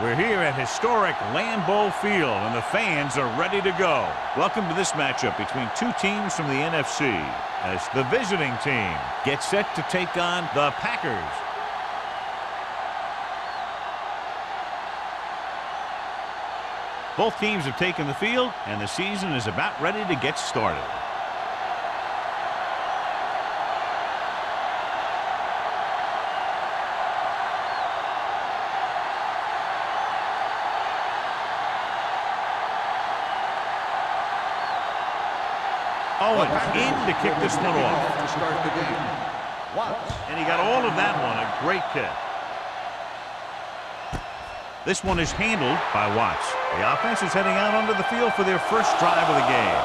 We're here at historic Lambeau Field, and the fans are ready to go. Welcome to this matchup between two teams from the NFC, as the visiting team gets set to take on the Packers. Both teams have taken the field, and the season is about ready to get started. Owen in to kick this one off. To start the game. Watts. And he got all of that one. A great kick. This one is handled by Watts. The offense is heading out onto the field for their first drive of the game.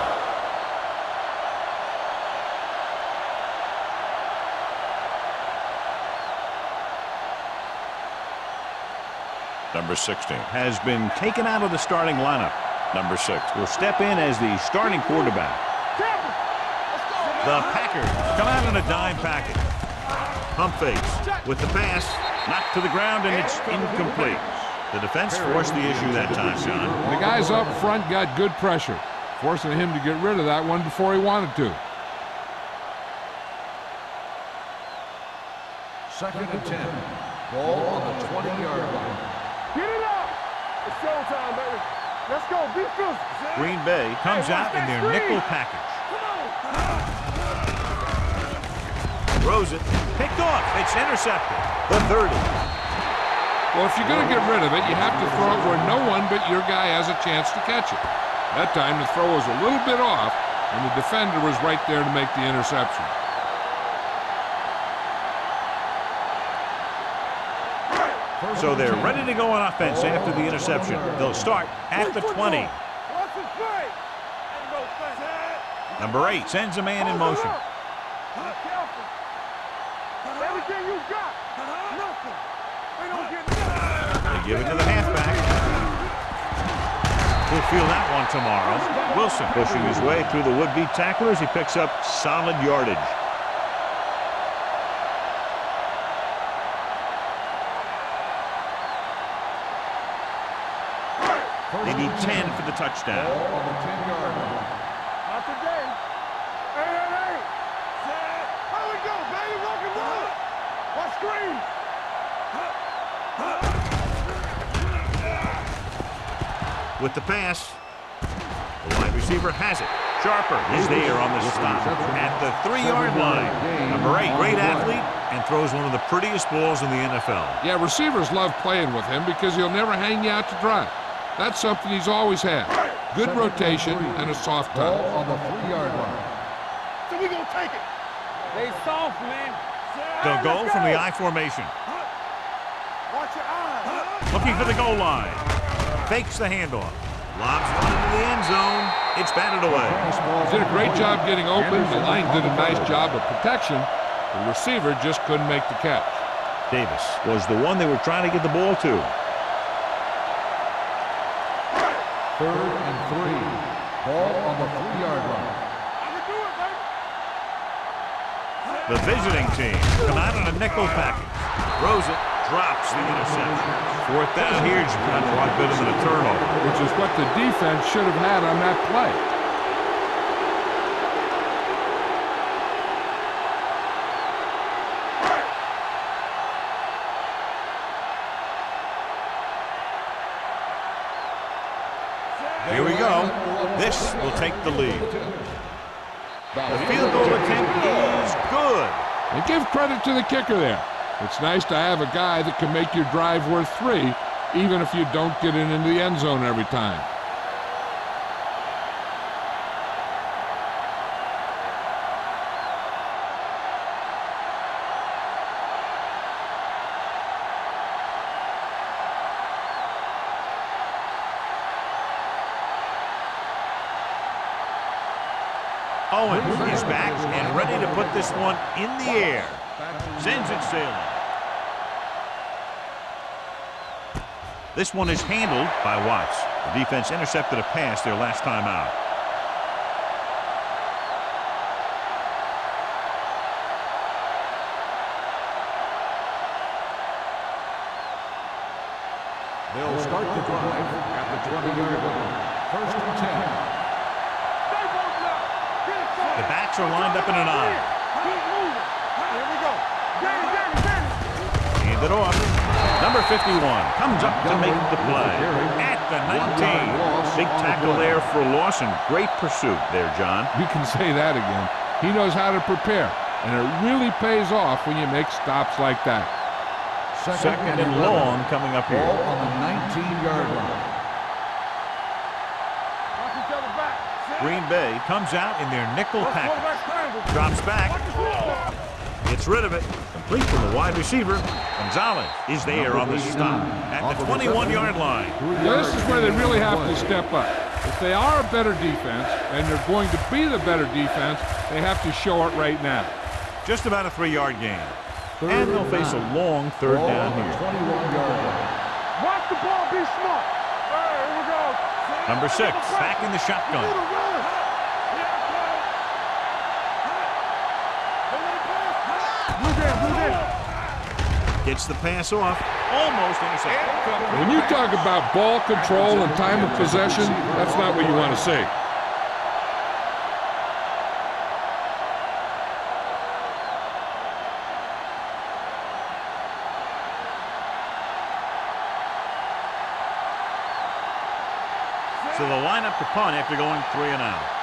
Number 16 has been taken out of the starting lineup. Number 6 will step in as the starting quarterback. The Packers come out in a dime package. Pump fakes with the pass, knocked to the ground, and it's incomplete. The defense forced the issue that time, John. The guys up front got good pressure, forcing him to get rid of that one before he wanted to. Second and 10. Ball on the 20-yard line. Get it up! It's showtime, baby. Let's go. Be physical. Green Bay comes out in their nickel package. Throws it. Picked off. It's intercepted. The 30. Well, if you're going to get rid of it, you have to throw it where no one but your guy has a chance to catch it. That time, the throw was a little bit off, and the defender was right there to make the interception. So they're ready to go on offense after the interception. They'll start at the 20. Number 8 sends a man in motion. Everything you got. Nothing. They give it to the halfback. We'll feel that one tomorrow. Wilson pushing his way through the would-be tacklers. He picks up solid yardage. They need 10 for the touchdown. On the 10-yard line. Not today. Hey. How we go, baby? Rock and roll. What screen? With the pass, the wide receiver has it. Sharper is there on the stop at the 3-yard line. Number 8, great athlete, and throws one of the prettiest balls in the NFL. Yeah, receivers love playing with him because he'll never hang you out to dry. That's something he's always had. Good rotation and a soft Ball touch. on the 3-yard line. So we gonna take it. They soft, man. They'll go from the I formation. Watch your eyes. Looking for the goal line. Fakes the handoff. Lobs one into the end zone. It's batted away. He did a great job getting open. The line did a nice job of protection. The receiver just couldn't make the catch. Davis was the one they were trying to get the ball to. 3rd and 3. Ball on the 3-yard line. I can do it, baby. The visiting team come out in a nickel package. Throws it. Drops the interception. 4th down here. That's a lot better than a turnover. Which is what the defense should have had on that play. Here we go. This will take the lead. The field goal attempt is good. And give credit to the kicker there. It's nice to have a guy that can make your drive worth 3, even if you don't get it into the end zone every time. Owen is back and ready to put this one in the air. Sends it sailing. This one is handled by Watts. The defense intercepted a pass their last time out. They'll start the drive at the 20-yard line. First and 10. The backs are lined up in an I. Keep moving. Here we go. Danny. Hand it off. Number 51 comes up to make the play at the 19. Big tackle there for Lawson. Great pursuit there, John. You can say that again. He knows how to prepare, and it really pays off when you make stops like that. Second and long coming up here. Ball on the 19-yard line. Watch each other back. Green Bay comes out in their nickel package. Drops back. Gets rid of it. Complete from the wide receiver. Gonzalez is there on the stop at the 21-yard line. This is where they really have to step up. If they are a better defense, and they're going to be the better defense, they have to show it right now. Just about a 3-yard gain. And they'll face a long third down here. 21-yard line. Watch the ball, be smart. All right, here we go. Number 6, back in the shotgun. Gets the pass off. Almost intercepted. When you talk about ball control and time of possession, that's not what you want to see. So they'll line up to punt after going 3 and out.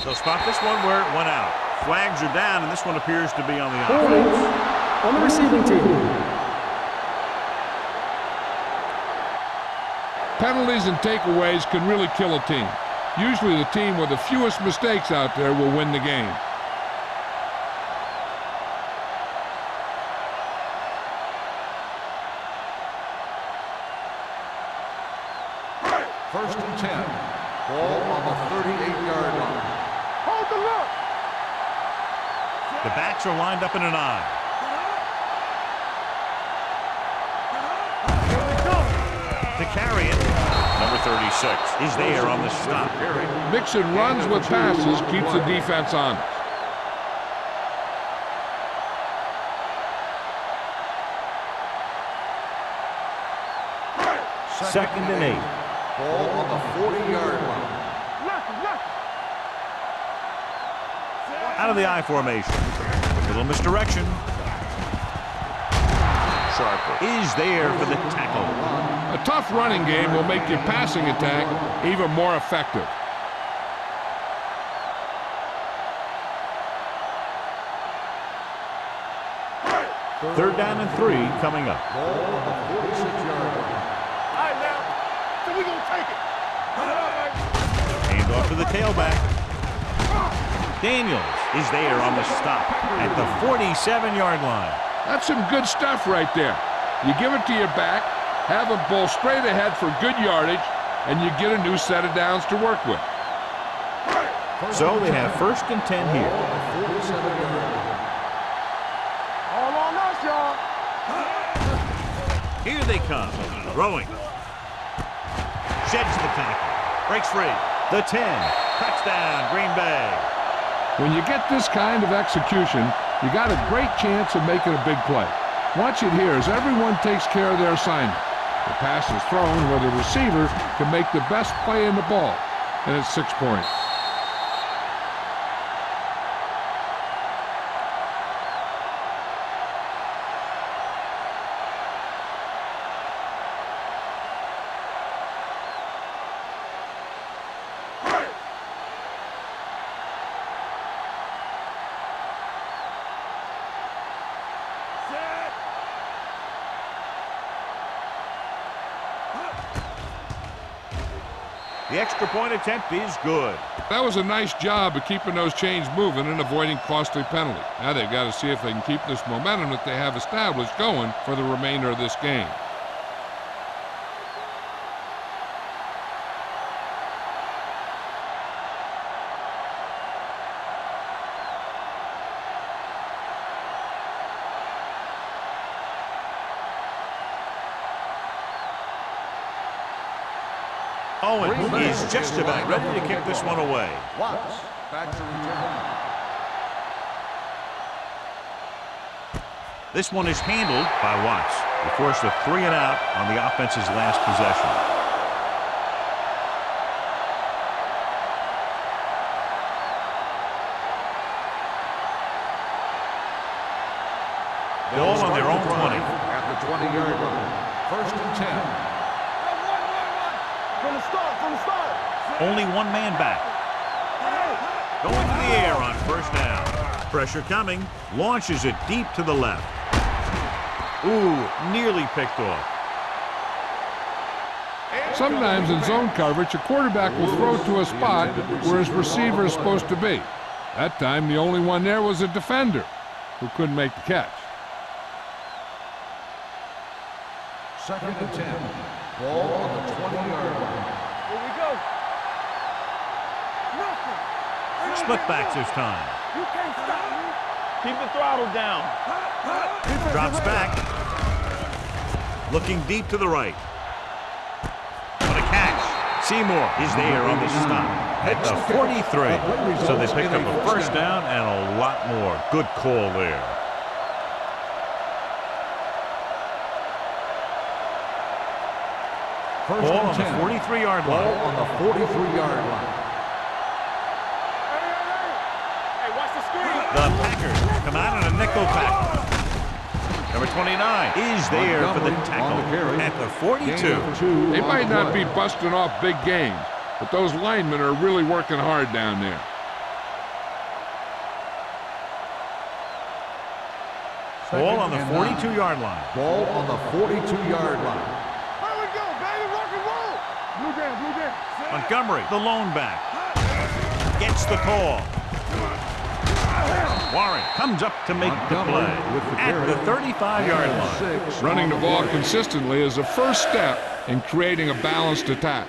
They'll spot this one where it went out. Flags are down, and this one appears to be on the offense. On the receiving team. Penalties and takeaways can really kill a team. Usually the team with the fewest mistakes out there will win the game. First and 10. Ball on the 38-yard line. Hold the look. The backs are lined up in an I. To carry it. Number 36 is there on the stop. Mixing runs with passes keeps the defense honest. Second and 8. Ball on the 40-yard line. Out of the I formation. Little misdirection. Sharper is there for the tackle. A tough running game will make your passing attack even more effective. Third down and 3 coming up. Ball on the 46-yard line. All right, now. So we gonna take it. Hand off to the tailback. Daniels is there on the stop at the 47-yard line. That's some good stuff right there. You give it to your back, have him pull straight ahead for good yardage, and you get a new set of downs to work with. So they have first and 10 here. All on us, y'all. Here they come. Throwing. Sheds the tackle. Breaks free. The 10. Touchdown, Green Bay. When you get this kind of execution, you got a great chance of making a big play. Watch it here as everyone takes care of their assignment. The pass is thrown where the receiver can make the best play in the ball, and it's 6 points. The extra point attempt is good. That was a nice job of keeping those chains moving and avoiding costly penalties. Now they've got to see if they can keep this momentum that they have established going for the remainder of this game. Owen is just about ready to kick this one away. Watts back to return. This one is handled by Watts. He forced a 3-and-out on the offense's last possession. Ball on their own 20. At the 20-yard line. First and 10. From the start. Only one man back. Going to the air on first down. Pressure coming. Launches it deep to the left. Ooh, nearly picked off. Sometimes in zone coverage, a quarterback will throw to a spot where his receiver is supposed to be. That time, the only one there was a defender who couldn't make the catch. Second and 10. Ball on the 20-yard line. Here we go. Split backs this time. You can't stop me. Keep the throttle down. Drops back. Looking deep to the right. What a catch. Seymour is there on the stop at the 43. So they picked up a first down and a lot more. Good call there. Ball on the 43-yard line. Ball on the 43-yard line. Hey, watch the screen. The Packers come out in a nickel pack. Number 29 is there for the tackle at the 42. They might not be busting off big games, but those linemen are really working hard down there. Ball on the 42-yard line. Ball on the 42-yard line. Here we go, baby. Rock and roll. Blue down. Montgomery, the lone back, gets the call. Warren comes up to make the play at the 35-yard line. Running the ball consistently is the first step in creating a balanced attack.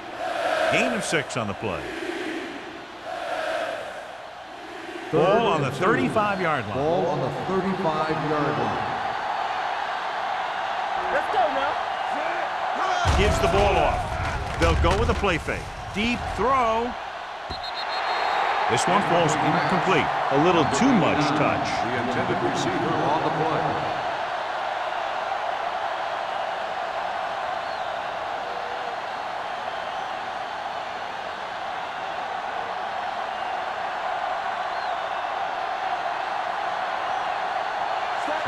Gain of 6 on the play. Ball on the 35-yard line. Ball on the 35-yard line. Let's go now. Gives the ball off. They'll go with a play fake. Deep throw. This one falls incomplete. A little too much touch. The intended receiver on the play.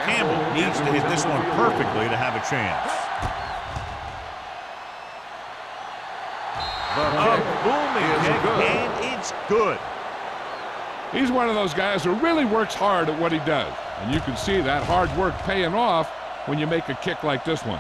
Campbell needs to hit this one perfectly to have a chance. A booming kick, and it's good. He's one of those guys who really works hard at what he does. And you can see that hard work paying off when you make a kick like this one.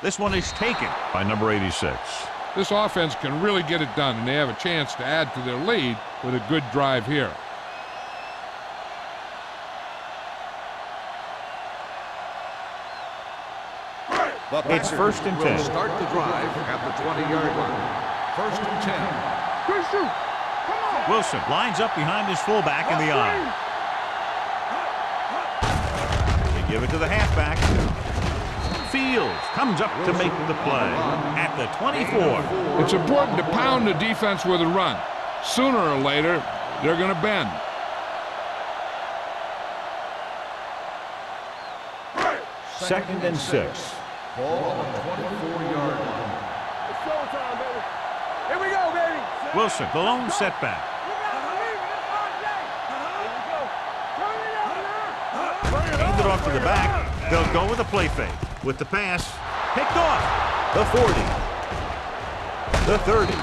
This one is taken by number 86. This offense can really get it done, and they have a chance to add to their lead with a good drive here. It's first and 10. Start the drive at the 20-yard line. First and 10. Good shoot. Come on. Wilson lines up behind his fullback in the eye. They give it to the halfback. Fields comes up to make the play at the 24. It's important to pound the defense with a run. Sooner or later, they're going to bend. Second and 6. Ball on the 24-yard line. It's showtime, baby. Here we go, baby. Wilson, the lone setback. You gotta believe it. It's our day. Here we go. Turn it up now. Hand it off to the back. They'll go with a play fake. With the pass, picked off. The 40. The 30.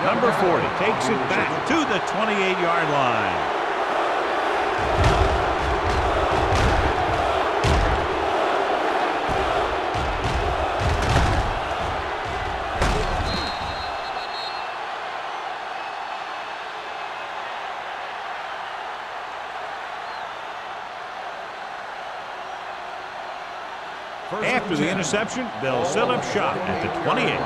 Number 40 takes it back to the 28-yard line. After the interception, they'll set up shop at the 28.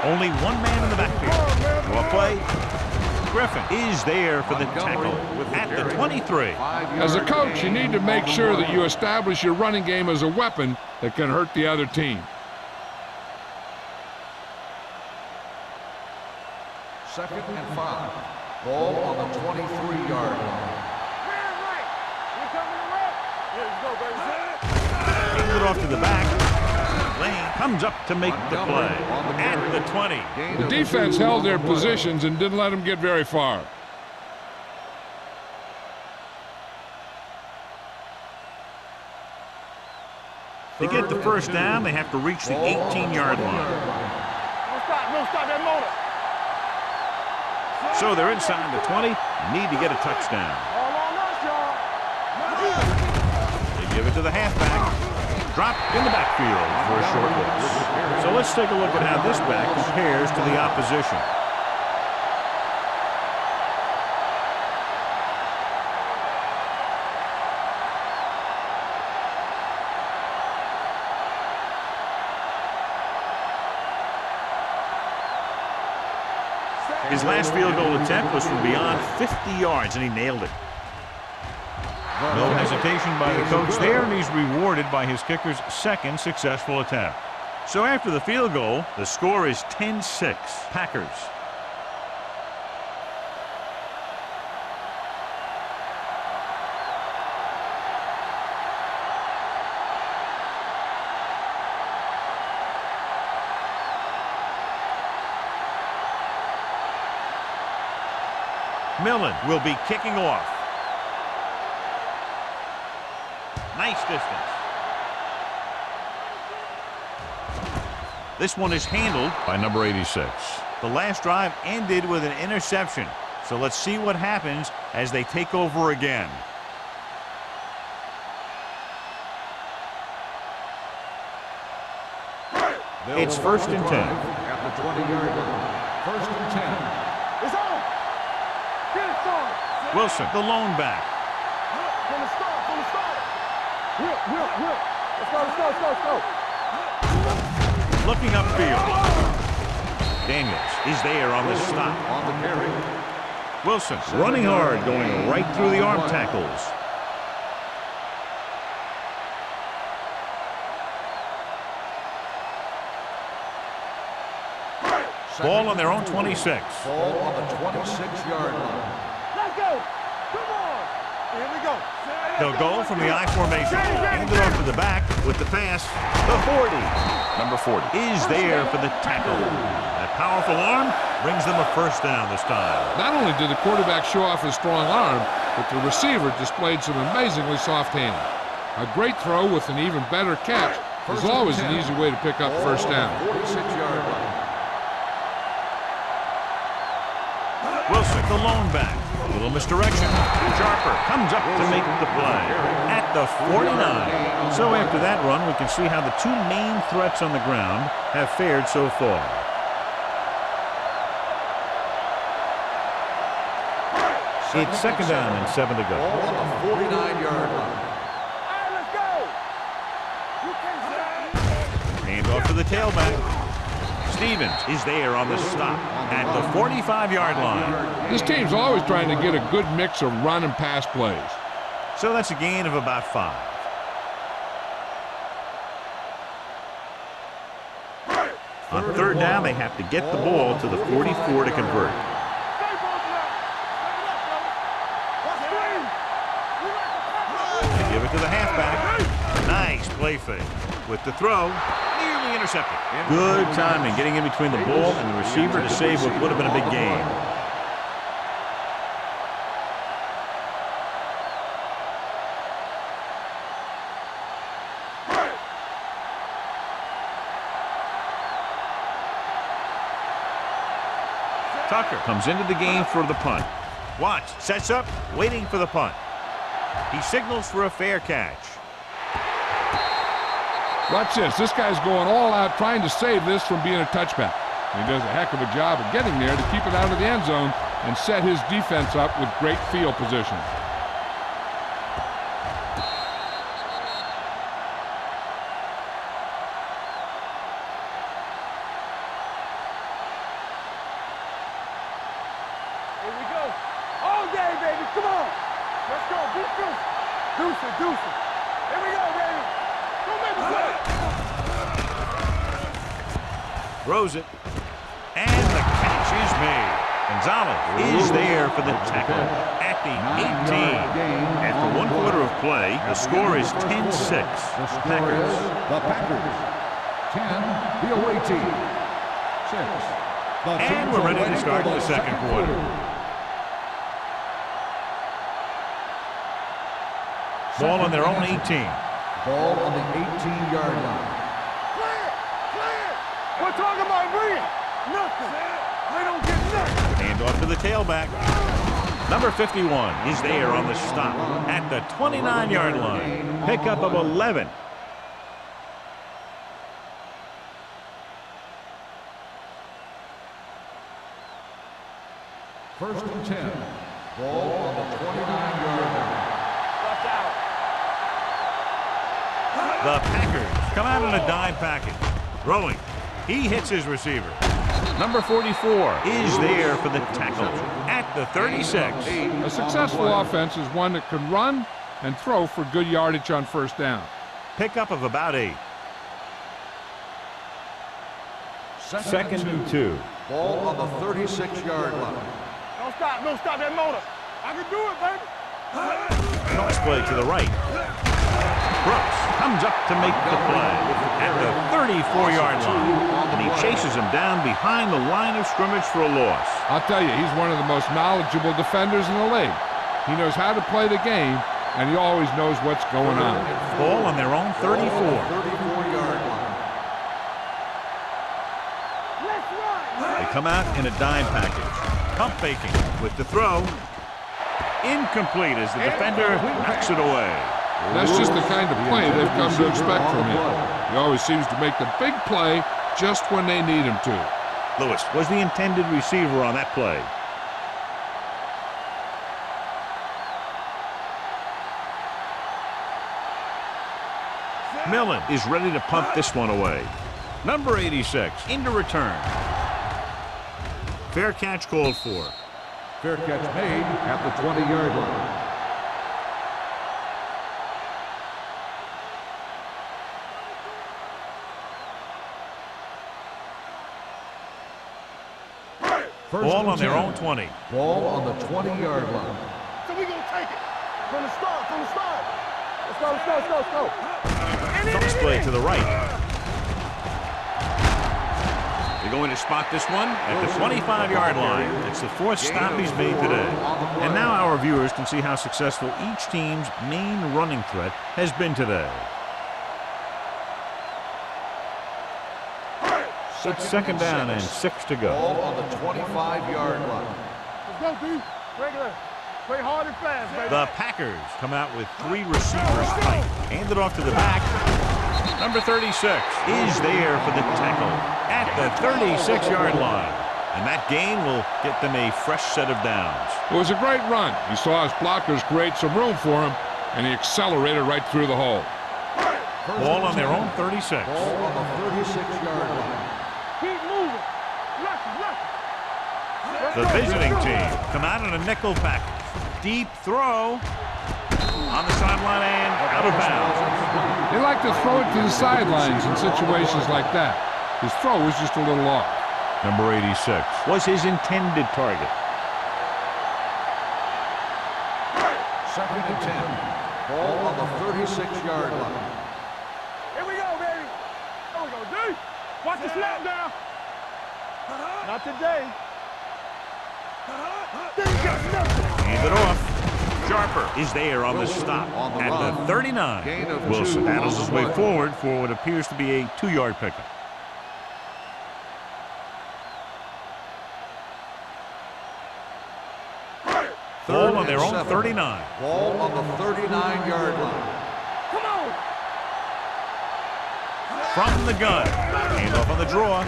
Only one man in the backfield. Draw play. Griffin is there for the tackle at the 23. As a coach, you need to make sure that you establish your running game as a weapon that can hurt the other team. Second and 5. Ball on the 23-yard line. Hands it off to the back. Lane comes up to make the play at the 20. The defense held their positions and didn't let them get very far. To get the first down, they have to reach the 18-yard line. No stop that motor. So they're inside the 20, need to get a touchdown. All on us, y'all. They give it to the halfback. Drop in the backfield for a short loss. So let's take a look at how this back compares to the opposition. His last field goal attempt was from beyond 50 yards, and he nailed it. No hesitation by the coach there, and he's rewarded by his kicker's second successful attempt. So after the field goal, the score is 10-6, Packers. Millen will be kicking off. Nice distance. This one is handled by number 86. The last drive ended with an interception. So let's see what happens as they take over again. It's 1st and 10. At the 20-yard line. 1st and 10. It's on. Get it, son. Wilson, the lone back. From the start, from the start. Whip. Let's go. Looking upfield. Daniels is there on the stop. On the carry. Wilson running hard, going right through the arm tackles. Ball on their own 26. Ball on the 26-yard line. Let's go. Come on. Here we go. They'll go from the I formation. Hand it off to the back with the pass. The 40. Number 40. Is there for the tackle. That powerful arm brings them a first down this time. Not only did the quarterback show off his strong arm, but the receiver displayed some amazingly soft hands. A great throw with an even better catch is always an easy way to pick up first down. 46-yard line. Wilson, the lone back. A little misdirection. Sharper comes up to make the play at the 49. So after that run, we can see how the two main threats on the ground have fared so far. It's 2nd down and 7 to go. Ball on the 49-yard line. Hey, let's go. You can't stop. Hand off to the tailback. Stevens is there on the stop at the 45-yard line. This team's always trying to get a good mix of run and pass plays. So that's a gain of about 5. On 3rd down, they have to get the ball to the 44 to convert. Stay bolted up. Let's scream. They give it to the halfback. Nice play fake. With the throw, nearly intercepted. Good timing, getting in between the ball and the receiver to save what would have been a big gain. Tucker comes into the game for the punt. Watts sets up, waiting for the punt. He signals for a fair catch. Watch this. This guy's going all out trying to save this from being a touchback. He does a heck of a job of getting there to keep it out of the end zone and set his defense up with great field position. day, baby. Come on. Let's go. Be deuce. Deuce it, deuce it. Here we go, baby. Go make the play. Throws it. And the catch is made. Gonzalez is there for the tackle at the 18. After 1 quarter of play, the score is 10-6. The score is the Packers 10, the away team 6. And we're ready to start the second quarter. Ball on their own 18. Ball on the 18-yard line. Clear. We're talking about bringing. Nothing. They don't get nothing. Hand off to the tailback. Number 51 is there on the stop at the 29-yard line. Pickup of 11. First and 10. Ball on the 29-yard line. Watch out. The Packers come out in a dime package. Throwing. He hits his receiver. Number 44 is there for the tackle at the 36. A successful offense is one that can run and throw for good yardage on first down. Pickup of about 8. Second and 2. Ball on the 36-yard line. Don't stop that motor. I can do it, baby. Cross play to the right. Brooks comes up to make the play at the 34-yard line. And he chases him down behind the line of scrimmage for a loss. I'll tell you, he's one of the most knowledgeable defenders in the league. He knows how to play the game, and he always knows what's going on. Ball on their own 34. 34-yard line. Let's run. They come out in a dime package. Pump faking with the throw. Incomplete as the defender knocks it away. That's just the kind of play they've come to expect from him. He always seems to make the big play just when they need him to. Lewis was the intended receiver on that play. Millen is ready to pump this one away. Number 86 into return. Fair catch called for. Fair catch made at the 20-yard line. Ball on their own 20. Ball on the 20-yard line. So we gonna take it from the start. Let's go. Cross play to the right. They're going to spot this one at the 25-yard line. It's the 4th stop he's made today. And now our viewers can see how successful each team's main running threat has been today. It's second down and 6 to go. Ball on the 25-yard line. Let's go, D. Regular. Play hard and fast, baby. The Packers come out with 3 receivers tight. Hand it off to the back. Number 36 is there for the tackle at the 36-yard line. And that gain will get them a fresh set of downs. It was a great run. He saw his blockers create some room for him, and he accelerated right through the hole. Ball on their own 36. Ball on the 36-yard line. Keep moving. The visiting team come out in a nickel package. Deep throw on the sideline and out of bounds. They like to throw it to the sidelines in situations like that. His throw was just a little off. Number 86 was his intended target. Second and 10. Ball on the 36-yard line. Here we go, baby. There we go, D. Watch the snap down. Not today. Hand it off. Sharper is there on the stop at the 39. Wilson battles his way forward for what appears to be a 2-yard pickup. Ball on their own 39. Ball on the 39-yard line. Come on. From the gun. Hand off on the draw.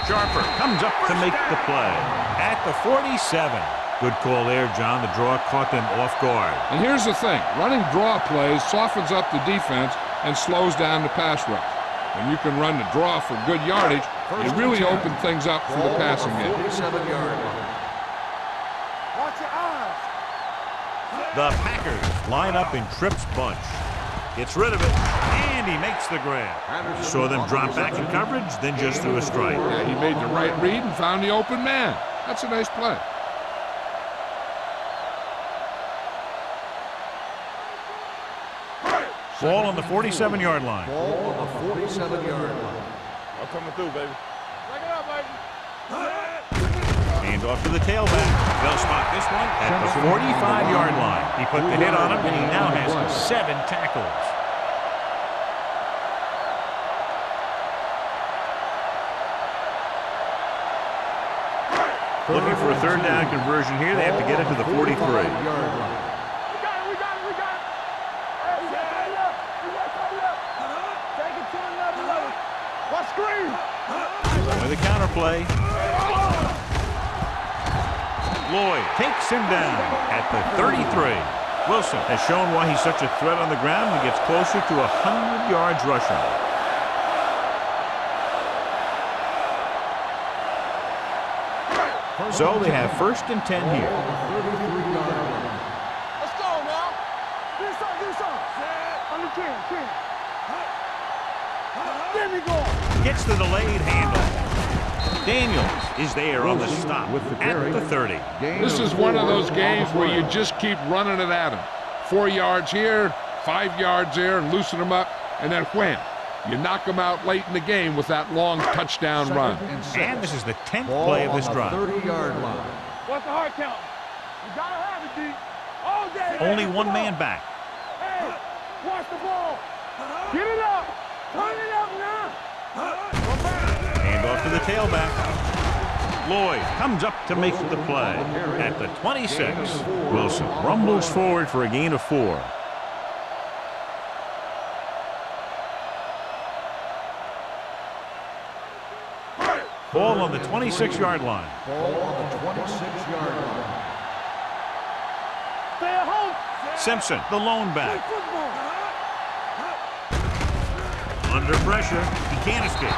Sharper comes up to make the play at the 47. Good call there, John. The draw caught them off guard. And here's the thing. Running draw plays softens up the defense and slows down the pass rush. When you can run the draw for good yardage, you really open things up for the passing game. 47-yard line. The Packers line up in Tripp's bunch. Gets rid of it, and he makes the grab. Saw them drop back in coverage, then just threw a strike. Yeah, he made the right read and found the open man. That's a nice play. Ball on the 47-yard line. Ball on the 47-yard line. I'm coming through, baby. Break it up, baby. Hand off to the tailback. They'll spot this one at the 45-yard line. He put the hit on him, and he now has 7 tackles. Looking for a third down conversion here. They have to get it to the 43. We got it. Hey, take it to another level. What screen? With a counter play. Lloyd takes him down at the 33. Wilson has shown why he's such a threat on the ground and gets closer to 100 yards rushing. So they have 1st and 10 here. Let's go now. Do something. On the 10. There we go. Gets the delayed handoff. Daniels is there on the stop at the 30. This is one of those games where you just keep running it at him. 4 yards here, 5 yards there, and loosen them up, and then wham. You knock them out late in the game with that long touchdown run. And this is the 10th play of this drive. 30-yard line. What's the hard count? You gotta have it, D. All day. Only one man back. Hey, watch the ball. Get it up. Turn it up now. Hand off to the tailback. Lloyd comes up to make the play at the 26. Wilson rumbles forward for a gain of 4. Ball on the 26-yard line. Ball on the 26-yard line. Stay at home. Simpson, the lone back. Football. Under pressure, he can't escape.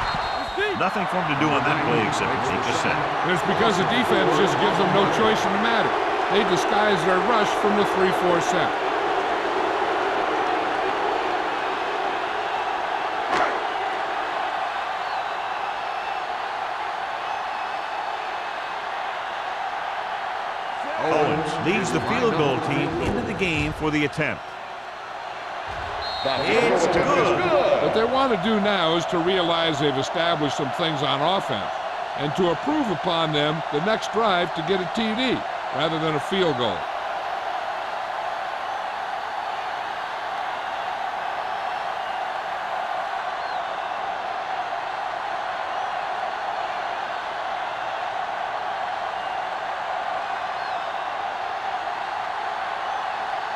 Nothing for him to do on that play except take a set. And it's because the defense just gives them no choice in the matter. They disguise their rush from the 3-4 set. Owens leads the field goal team into the game for the attempt. It's good. What they want to do now is to realize they've established some things on offense and to improve upon them the next drive to get a TD rather than a field goal.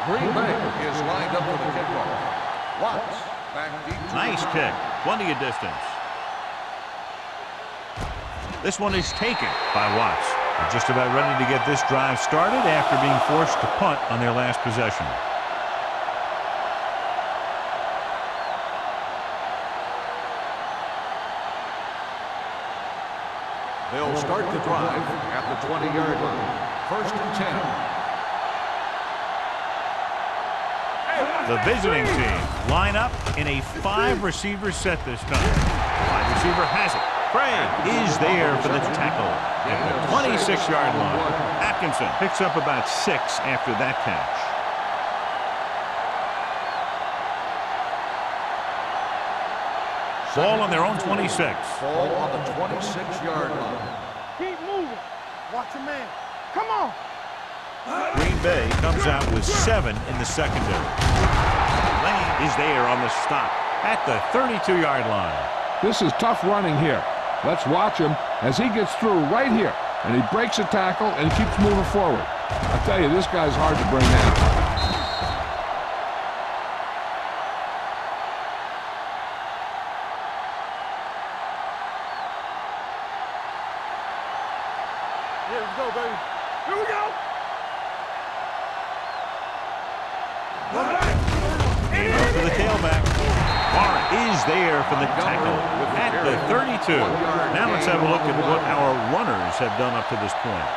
Green Bay is lined up for the kickoff. Watts back deep. Nice kick. Plenty of distance. This one is taken by Watts. They're just about ready to get this drive started after being forced to punt on their last possession. They'll start the drive at the 20-yard line. 1st and 10. The visiting team line up in a 5-receiver set this time. The wide receiver has it. Craig is there for the tackle at the 26-yard line. Atkinson picks up about 6 after that catch. Ball on their own 26. Ball on the 26-yard line. Keep moving. Watch your man. Come on. Green Bay comes out with 7 in the secondary. Lane is there on the stop at the 32-yard line. This is tough running here. Let's watch him as he gets through right here. And he breaks a tackle and keeps moving forward. I tell you, this guy's hard to bring down. Here we go, baby. Here we go. Hand off to the tailback. Warren is there for the tackle at the 32. Now let's have a look at what our runners have done up to this point.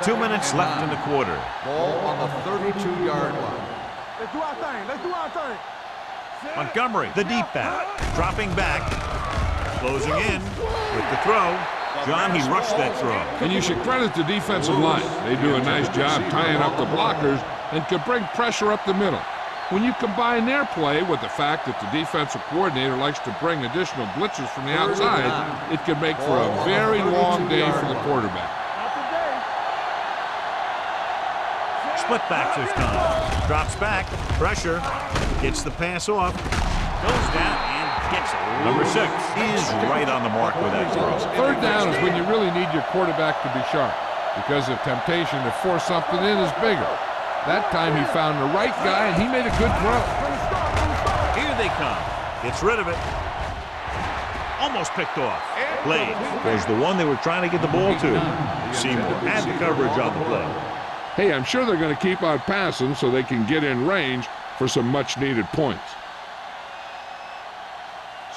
2 minutes left in the quarter. Ball on the 32-yard line. Let's do our thing. Let's do our thing. Montgomery, the deep back, dropping back, closing in with the throw. John, he rushed that throw. And you should credit the defensive line. They do a nice job tying up the blockers and can bring pressure up the middle. When you combine their play with the fact that the defensive coordinator likes to bring additional blitzers from the outside, it can make for a very long day for the quarterback. Split back this time. Drops back, pressure, gets the pass off, goes down and gets it. Number 6 is right on the mark with that throw. Third down is when you really need your quarterback to be sharp because the temptation to force something in is bigger. That time he found the right guy and he made a good throw. Here they come. Gets rid of it. Almost picked off. Blade was the one they were trying to get the ball to. Seymour had the coverage on the play. Hey, I'm sure they're going to keep on passing so they can get in range for some much-needed points.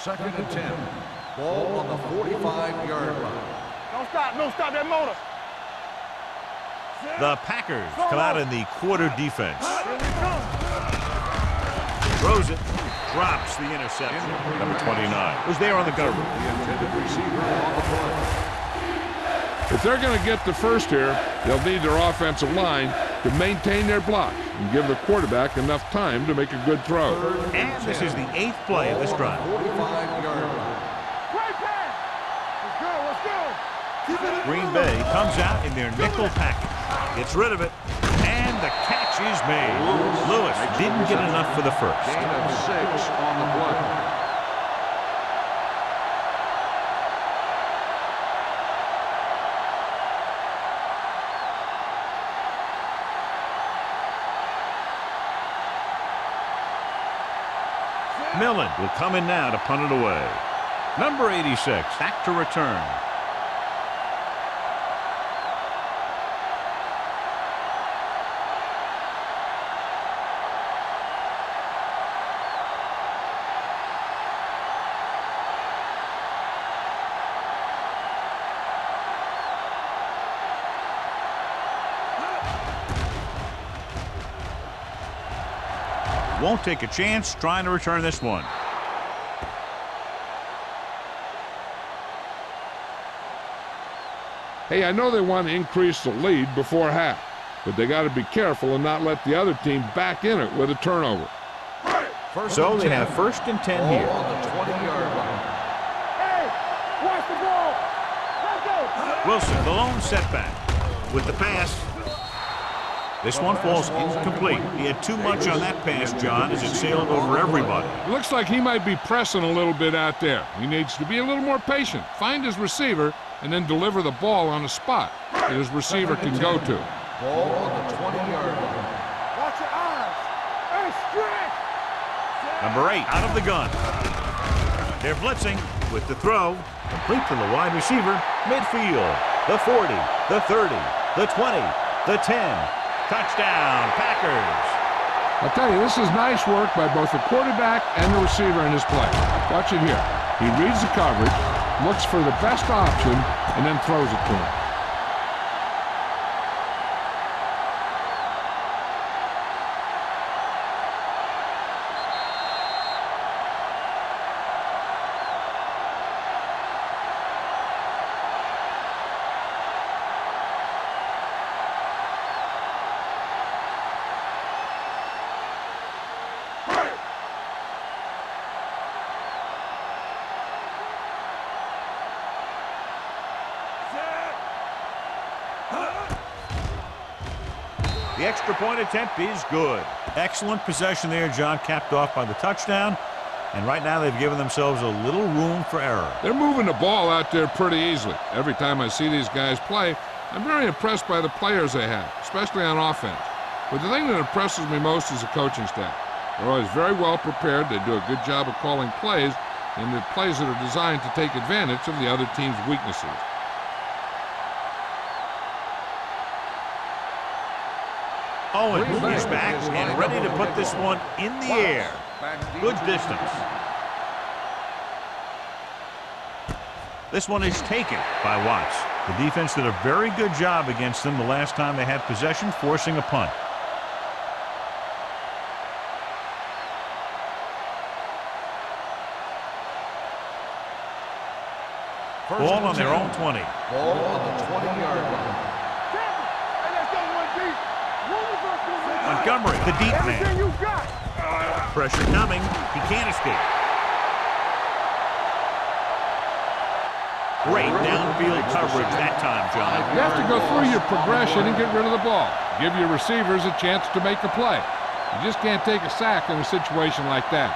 2nd and 10. Ball on the 45-yard line. Don't stop that motor. The Packers come out in the quarter defense. Throws it, drops the interception. Number 29 was there on the coverage. The intended receiver on the play. If they're going to get the first here, they'll need their offensive line to maintain their block and give the quarterback enough time to make a good throw. And this is the 8th play of this drive. 45-yard line. Great pass. Let's go. Green Bay comes out in their nickel package. Gets rid of it, and the catch is made. Lewis didn't get enough for the first. Gain of 6 on the play. Millen will come in now to punt it away. Number 86 back to return. Won't take a chance trying to return this one. Hey, I know they want to increase the lead before half, but they got to be careful and not let the other team back in it with a turnover. So they have 1st and 10 here. On the 20-yard line. Hey, watch the ball. Let's go. Wilson, the lone setback with the pass. This one falls incomplete. He had too much on that pass, John, as it sailed over everybody. It looks like he might be pressing a little bit out there. He needs to be a little more patient, find his receiver, and then deliver the ball on a spot that his receiver can go to. Ball on the 20-yard line. Watch your eyes. Hey, stretch. Number 8 out of the gun. They're blitzing with the throw. Complete to the wide receiver. Midfield. The 40, the 30, the 20, the 10. Touchdown, Packers. I'll tell you, this is nice work by both the quarterback and the receiver in his play. Watch it here. He reads the coverage, looks for the best option, and then throws it to him. The extra point attempt is good. Excellent possession there, John, capped off by the touchdown. And right now they've given themselves a little room for error. They're moving the ball out there pretty easily. Every time I see these guys play, I'm very impressed by the players they have, especially on offense. But the thing that impresses me most is the coaching staff. They're always very well prepared. They do a good job of calling plays, and the plays that are designed to take advantage of the other team's weaknesses. Owen is back and ready to put this one in the air. Good distance. This one is taken by Watts. The defense did a very good job against them the last time they had possession, forcing a punt. Ball on their own 20. Ball on the 20-yard line. Montgomery, the deep man. You got. Pressure coming. He can't escape. Great downfield coverage that time, John. You have to go through your progression and get rid of the ball. Give your receivers a chance to make a play. You just can't take a sack in a situation like that.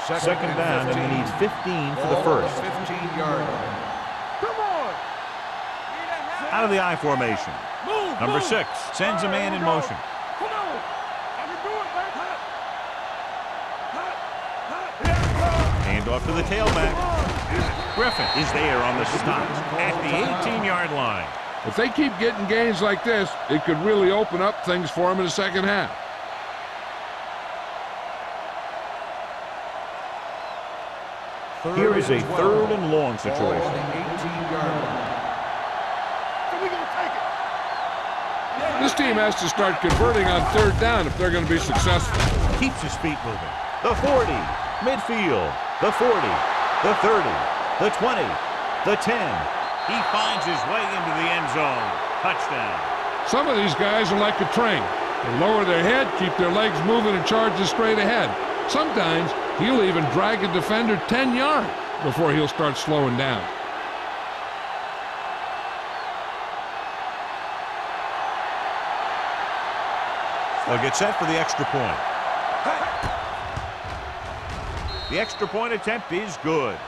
Second down, and he needs 15 for the first. 15-yard line. Come on. Out of the I formation. Number 6 sends a man in motion. Come on. I can do it, Hand off to the tailback. Griffin is there on the stop at the 18-yard line. If they keep getting gains like this, it could really open up things for them in the second half. Here is a 3rd and long Ball on situation. the 18-yard line. So we gonna take it. This team has to start converting on 3rd down if they're going to be successful. Keeps his feet moving. The 40, midfield, the 40, the 30, the 20, the 10. He finds his way into the end zone. Touchdown. Some of these guys are like a train. They lower their head, keep their legs moving, and charge straight ahead. Sometimes he'll even drag a defender 10 yards before he'll start slowing down. They'll get set for the extra point. The extra point attempt is good.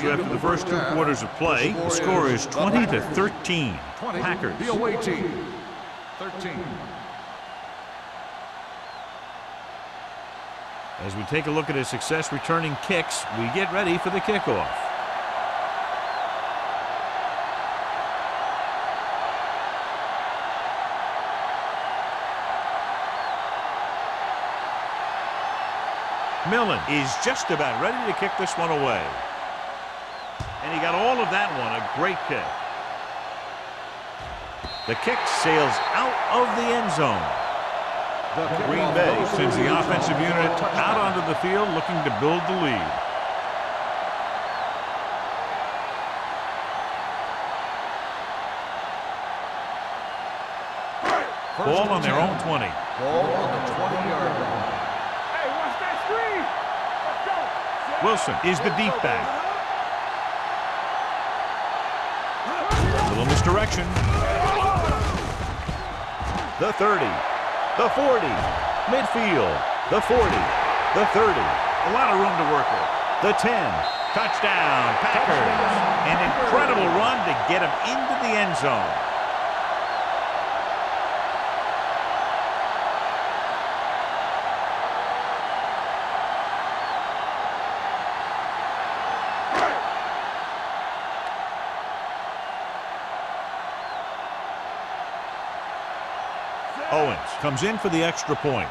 So after the first 2 quarters of play, the score is 20-13. Packers. The away team. 13. As we take a look at his success returning kicks, we get ready for the kickoff. Millen is just about ready to kick this one away. And he got all of that one, a great kick. The kick sails out of the end zone. Green Bay sends the offensive unit out onto the field looking to build the lead. Ball on their own 20. Ball on the 20-yard line. Hey, watch that screen. Let's go. Wilson is the deep back. A little misdirection. The 30. The 40. Midfield. The 40. The 30. A lot of room to work with. The 10. Touchdown, Packers. An incredible run to get him into the end zone. Owens comes in for the extra point.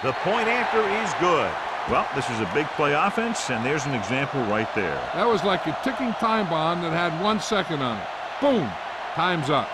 The point after is good. Well, this is a big play offense, and there's an example right there. That was like a ticking time bomb that had 1 second on it. Boom! Time's up.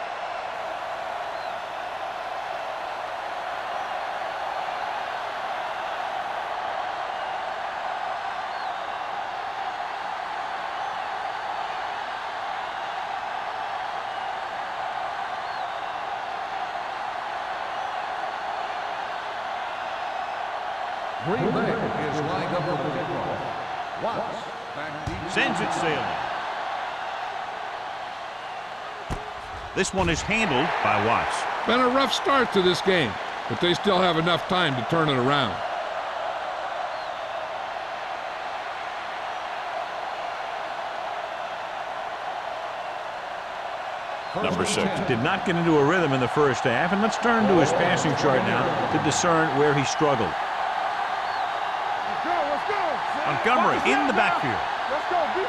Green Bay is lined up for the kickoff. Watts back deep. Sends it sailing. This one is handled by Watts. Been a rough start to this game, but they still have enough time to turn it around. Number 6 did not get into a rhythm in the first half, and let's turn to his passing chart now to discern where he struggled. Let's go. Montgomery in the backfield. Let's go. Be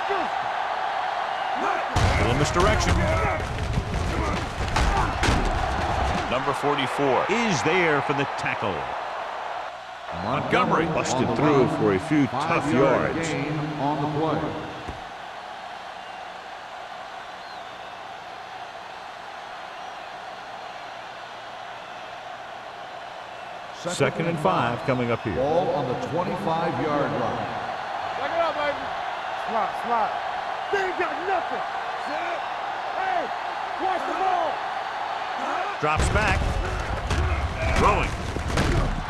A little misdirection. Number 44. Is there for the tackle. Montgomery busted through for a few tough yards. Gain on the play. Second and 5 coming up here. Ball on the 25-yard line. Back it up, baby. Slot. They ain't got nothing. Hey, watch the ball. Drops back. Throwing.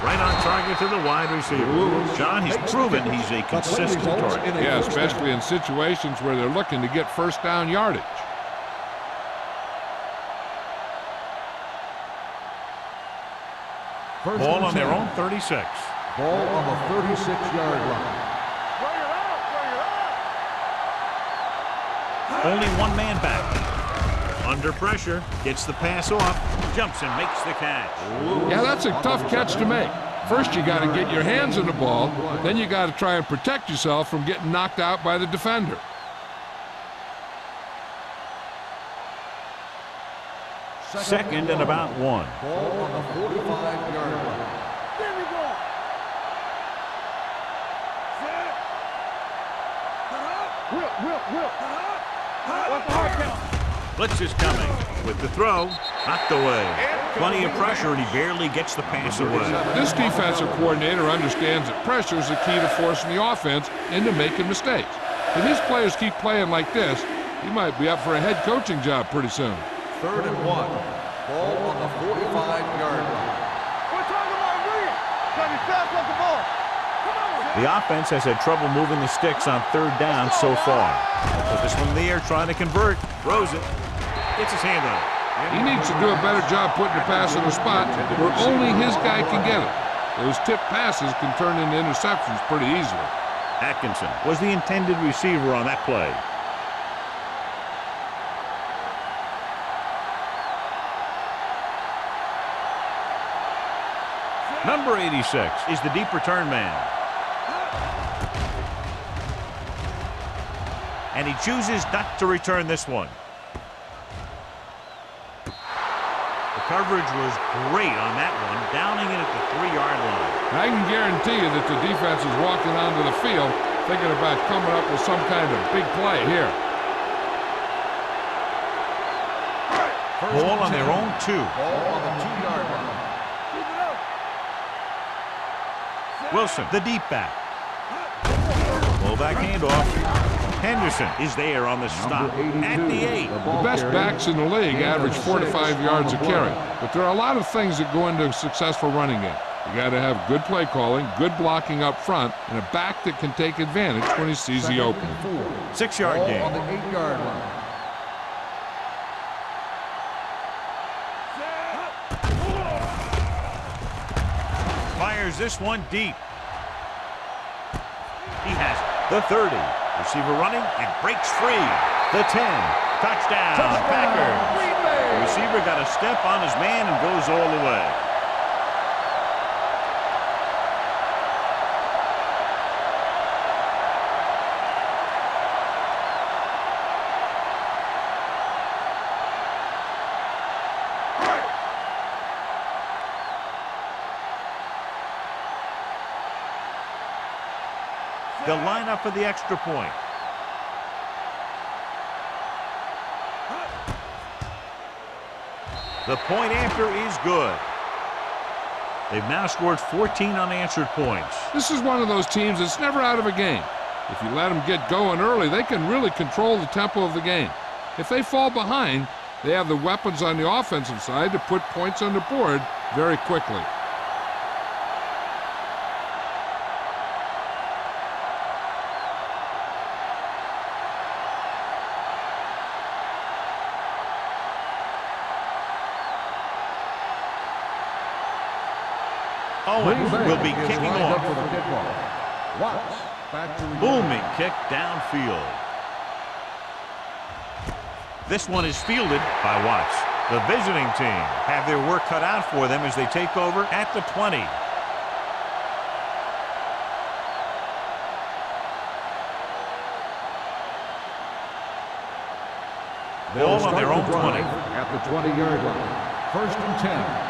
Right on target to the wide receiver. John, he's proven he's a consistent target. Yeah, especially in situations where they're looking to get first down yardage. Ball on their own 36. Ball on the 36-yard line. Bring it out. Only one man back. Under pressure, gets the pass off, jumps and makes the catch. Yeah, that's a tough catch to make. First, you got to get your hands on the ball. Then you got to try and protect yourself from getting knocked out by the defender. Second and about 1. Ball on the 45-yard line. There we go. Will. What's the hard count? Blitz is coming with the throw, knocked away. Plenty of pressure, and he barely gets the pass away. This defensive coordinator understands that pressure is the key to forcing the offense into making mistakes. If his players keep playing like this, he might be up for a head coaching job pretty soon. Third and 1. Ball on the 45-yard line. We're talking about Williams. Can you pass off the ball? Come on. The offense has had trouble moving the sticks on third down so far. So this one in the air trying to convert, throws it, gets his hand on it. He needs to do a better job putting the pass in a spot where only his guy can get it. Those tipped passes can turn into interceptions pretty easily. Atkinson was the intended receiver on that play. Number 86 is the deep return man. And he chooses not to return this one. The coverage was great on that one, downing it at the 3-yard line. I can guarantee you that the defense is walking onto the field thinking about coming up with some kind of big play here. Ball on their own 2. Ball on the 2-yard line. Keep it up. Wilson, the deep back. Fullback handoff. Henderson is there on the stop at the 8. The best backs in the league average 4 to 5 yards a carry, but there are a lot of things that go into a successful running game. You got to have good play calling, good blocking up front, and a back that can take advantage when he sees the opening. 6-yard Ball gain. on the 8-yard line. Fires this one deep. He has the 30. Receiver running and breaks free. The 10. Touchdown, Packers. The receiver got a step on his man and goes all the way. They'll line up for the extra point. The point after is good. They've now scored 14 unanswered points. This is one of those teams that's never out of a game. If you let them get going early, they can really control the tempo of the game. If they fall behind, they have the weapons on the offensive side to put points on the board very quickly. Owens will be kicking off. For the kickoff. Watts back to Booming kick downfield. This one is fielded by Watts. The visiting team have their work cut out for them as they take over at the 20. Ball on their own 20. At the 20-yard line. First and 10.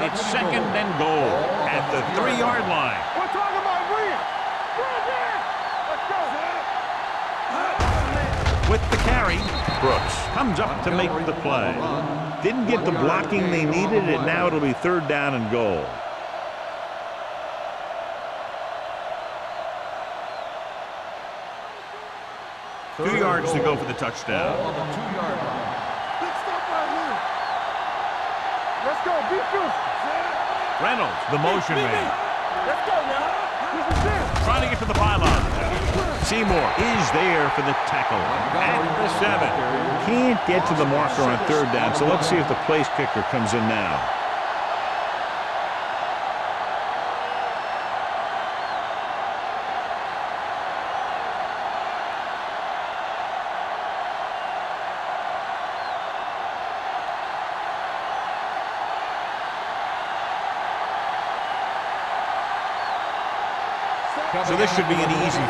It's second and goal at the 3-yard line. We're talking about Rhea. Let's go. With the carry, Brooks comes up to make the play. Didn't get the blocking they needed, and now it'll be 3rd down and goal. Two yards to go for the touchdown. On the 2-yard line. Big stop right here. Let's go. Beat this. Reynolds, the motion man. Let's go now. This is it. Trying to get to the pylon. Seymour is there for the tackle at the 7. Can't get to the marker on 3rd down, so let's see if the place kicker comes in now. So this should be an easy 3.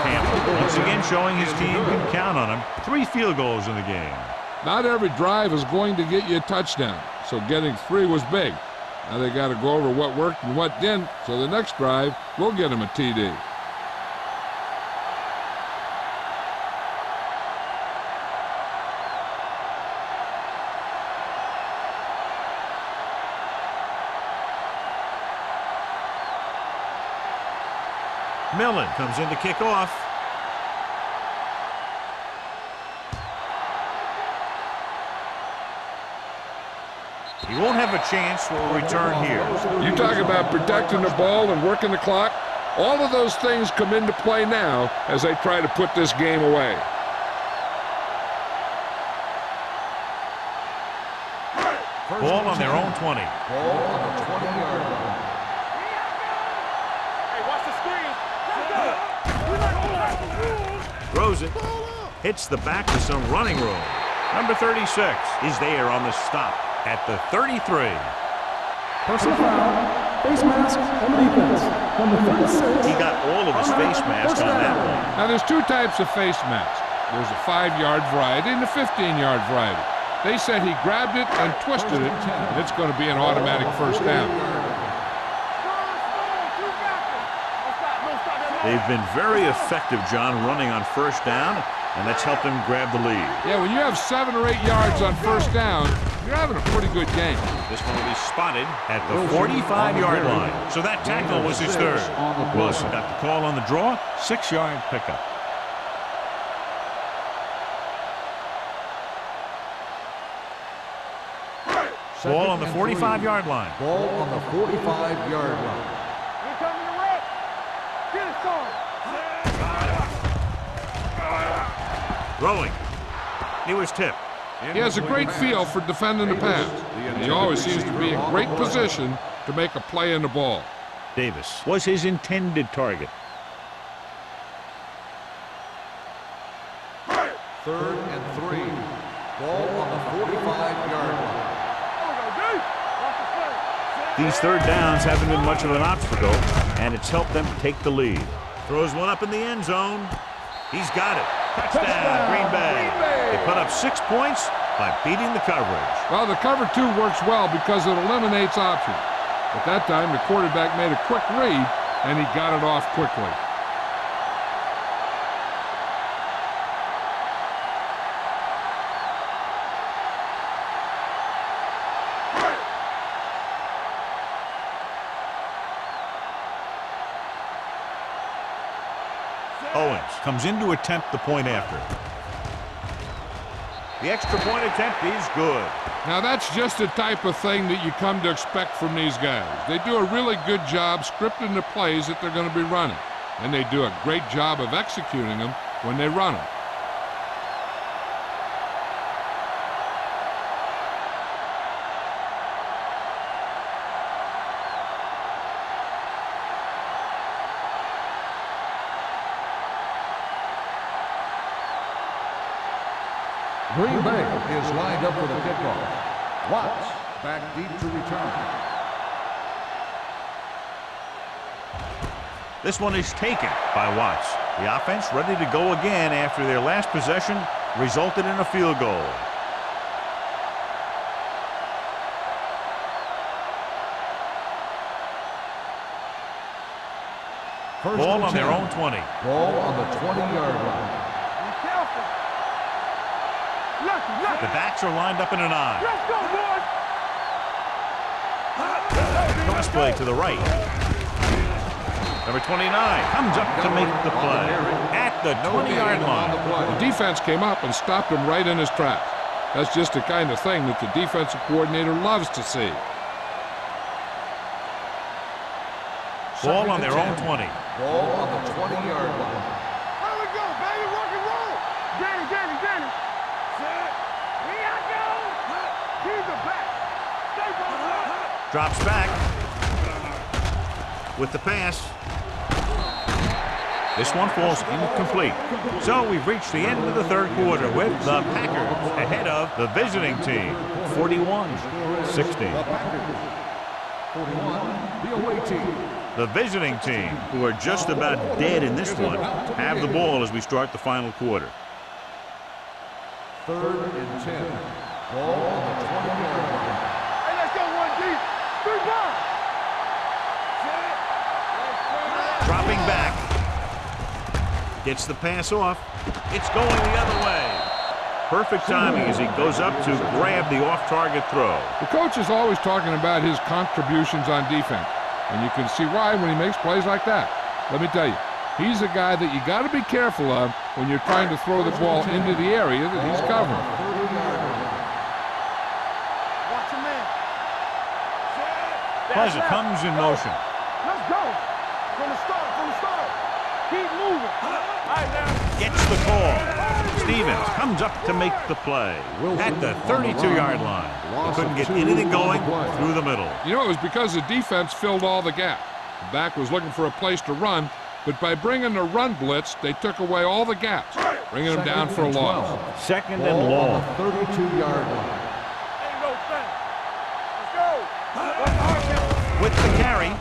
Campbell once again showing his team can count on him. 3 field goals in the game. Not every drive is going to get you a touchdown, so getting 3 was big. Now they got to go over what worked and what didn't, so the next drive will get them a TD. Millen comes in to kick off. He won't have a chance for a return here. You talk about protecting the ball and working the clock. All of those things come into play now as they try to put this game away. Ball on their own 20. Ball on the 20-yard line. Throws it. Hits the back with some running room. Number 36 is there on the stop at the 33. Personal foul. Face mask on the defense. Number 36. He got all of his face mask on that one. Now there's 2 types of face mask. There's a 5-yard variety and a 15-yard variety. They said he grabbed it and twisted it, and it's going to be an automatic 1st down. They've been very effective, John, running on 1st down, and that's helped them grab the lead. Yeah, when you have 7 or 8 yards on 1st down, you're having a pretty good game. This one will be spotted at the 45-yard line. So that tackle was his 3rd. Wilson got the call on the draw, 6-yard pickup. Ball on the 45-yard line. Ball on the 45-yard line. Here coming the red. Get it going. Throwing. He was tipped. He has a great feel for defending the pass. He always seems to be in great position to make a play in the ball. Davis was his intended target. 3rd and 3. Ball on the 45-yard line. These 3rd downs haven't been much of an obstacle, and it's helped them take the lead. Throws one up in the end zone. He's got it. Touchdown, Green Bay. They put up 6 points by beating the coverage. Well, the cover 2 works well because it eliminates options. At that time, the quarterback made a quick read, and he got it off quickly. Owens comes in to attempt the point after. The extra point attempt is good. Now, that's just the type of thing that you come to expect from these guys. They do a really good job scripting the plays that they're going to be running, and they do a great job of executing them when they run them. Green Bay is lined up for the kickoff. Watts back deep to return. This one is taken by Watts. The offense ready to go again after their last possession resulted in a field goal. Ball on their own 20. Ball on the 20-yard line. Be careful. Lucky. The backs are lined up in an I. Let's go, boys. Cross play to the right. Number 29 comes up to make the play at the 20-yard line. The defense came up and stopped him right in his tracks. That's just the kind of thing that the defensive coordinator loves to see. Ball on their own 20. Ball on the 20-yard line. Here we go, baby. Rock and roll. Danny. Set. Here I go. Keep it back. Stay back. Drops back with the pass. This one falls incomplete. So we've reached the end of the third quarter with the Packers ahead of the visiting team, 41-16. 41, the away team. The visiting team, who are just about dead in this one, have the ball as we start the final quarter. 3rd and 10. Ball on the 20-yard line. Hey, let's go one deep. 3 balls. Dropping back. Gets the pass off. It's going the other way. Perfect timing as he goes up to grab the off-target throw. The coach is always talking about his contributions on defense, and you can see why when he makes plays like that. Let me tell you, he's a guy that you got to be careful of when you're trying to throw the ball into the area that he's covering. Watch your man. Pleasant comes in motion. Let's go. From the start. Keep moving. All right, now. Gets the call. Stevens comes up to make the play at the 32-yard line. They couldn't get anything going through the middle. You know, it was because the defense filled all the gaps. The back was looking for a place to run, but by bringing the run blitz, they took away all the gaps, bringing them down for a loss. Second and long. 32-yard line. Ain't no thing. Let's go. With the carry.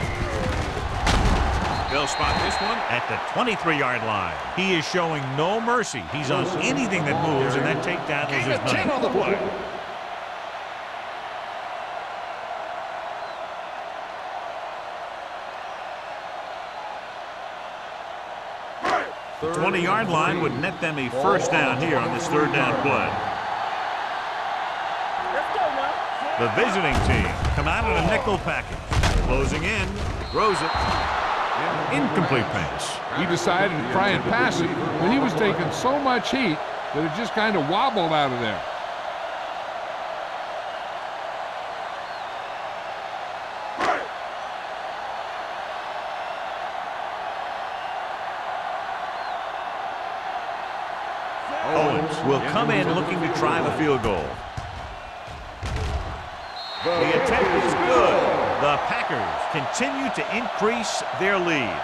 They'll spot this one at the 23-yard line. He is showing no mercy. He's on anything that moves, and that takedown is his night. on the play. The 20-yard line would net them a first down here on this third down play. Let's go now. The visiting team come out in a nickel package. Closing in, throws it. Incomplete pass. He decided to try and pass it, but he was taking so much heat that it just kind of wobbled out of there. Owens will come in looking to try the field goal. The attempt is good. The Packers continue to increase their lead.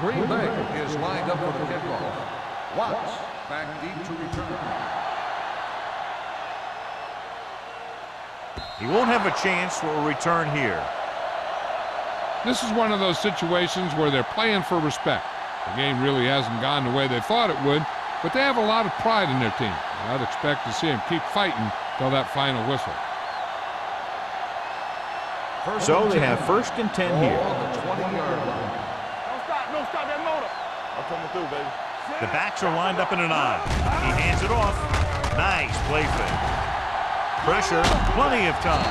Green Bay is lined up for the kickoff. Watts back deep to return. He won't have a chance for a return here. This is one of those situations where they're playing for respect. The game really hasn't gone the way they thought it would, but they have a lot of pride in their team. I'd expect to see them keep fighting till that final whistle. So they have first and 10 here. On the 20-yard line. Don't stop that motor. I'm coming through, baby. The backs are lined up in an I. He hands it off. Nice play fake. Pressure, plenty of time.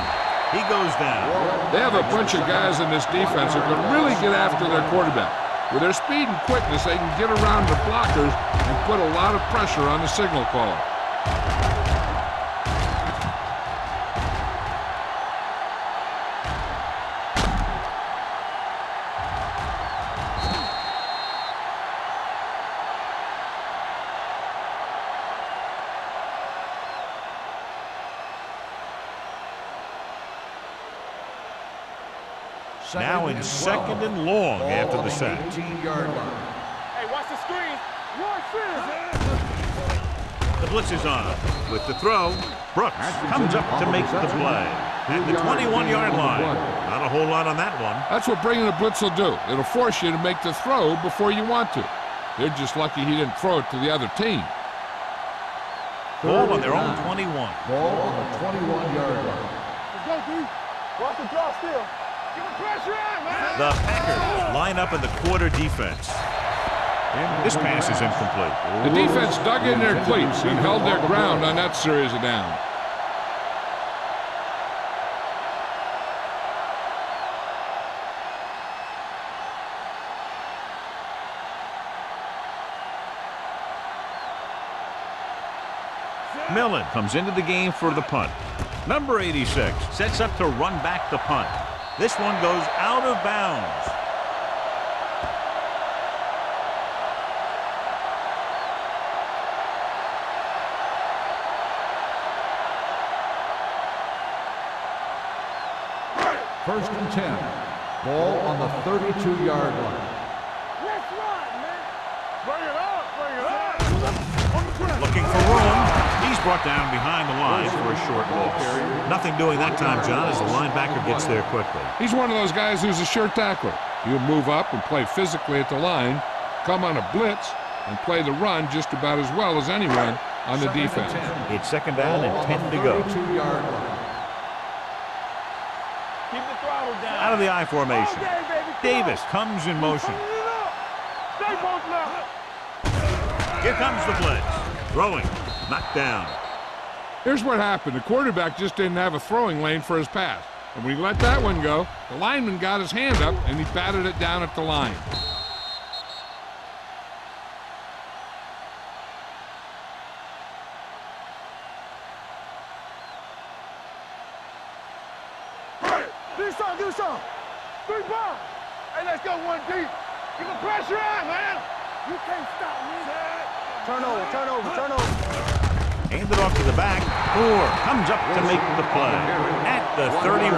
He goes down. They have a bunch of guys in this defense who can really get after their quarterback. With their speed and quickness, they can get around the blockers and put a lot of pressure on the signal caller. Now in second and long after the sack. 18-yard line. Hey, watch the screen. Watch this. The blitz is on. With the throw, Brooks comes up to make the play. At the 21-yard line. Not a whole lot on that one. That's what bringing the blitz will do. It'll force you to make the throw before you want to. They're just lucky he didn't throw it to the other team. Ball on their own 21. Ball on the 21-yard line. Let's go, D. Watch the draw still. Give him pressure on, man. The Packers line up in the quarter defense. This pass is incomplete. The defense dug in their cleats and held their ground on that series of downs. Millen comes into the game for the punt. Number 86 sets up to run back the punt. This one goes out of bounds. First and 10. Ball on the 32-yard line. Let's run, man. Bring it up. Bring it up. On the ground. Looking for room. He's brought down behind the line for a short loss. Nothing doing that time, John, as the linebacker gets there quickly. He's one of those guys who's a sure tackler. He'll move up and play physically at the line, come on a blitz, and play the run just about as well as anyone on the defense. It's second down and 10 to go. 32-yard line. Keep the throttle down. Out of the I formation. Okay, baby. Davis comes in motion. Turn it up. Stay both left. Here comes the blitz. Throwing. Knocked down. Here's what happened. The quarterback just didn't have a throwing lane for his pass. And when he let that one go, the lineman got his hand up and he batted it down at the line. Do something. 3 balls. Hey, let's go 1 deep. Give him pressure on, man. You can't stop me. Turnover. Hand it off to the back. Moore comes up to make the play. At the 31.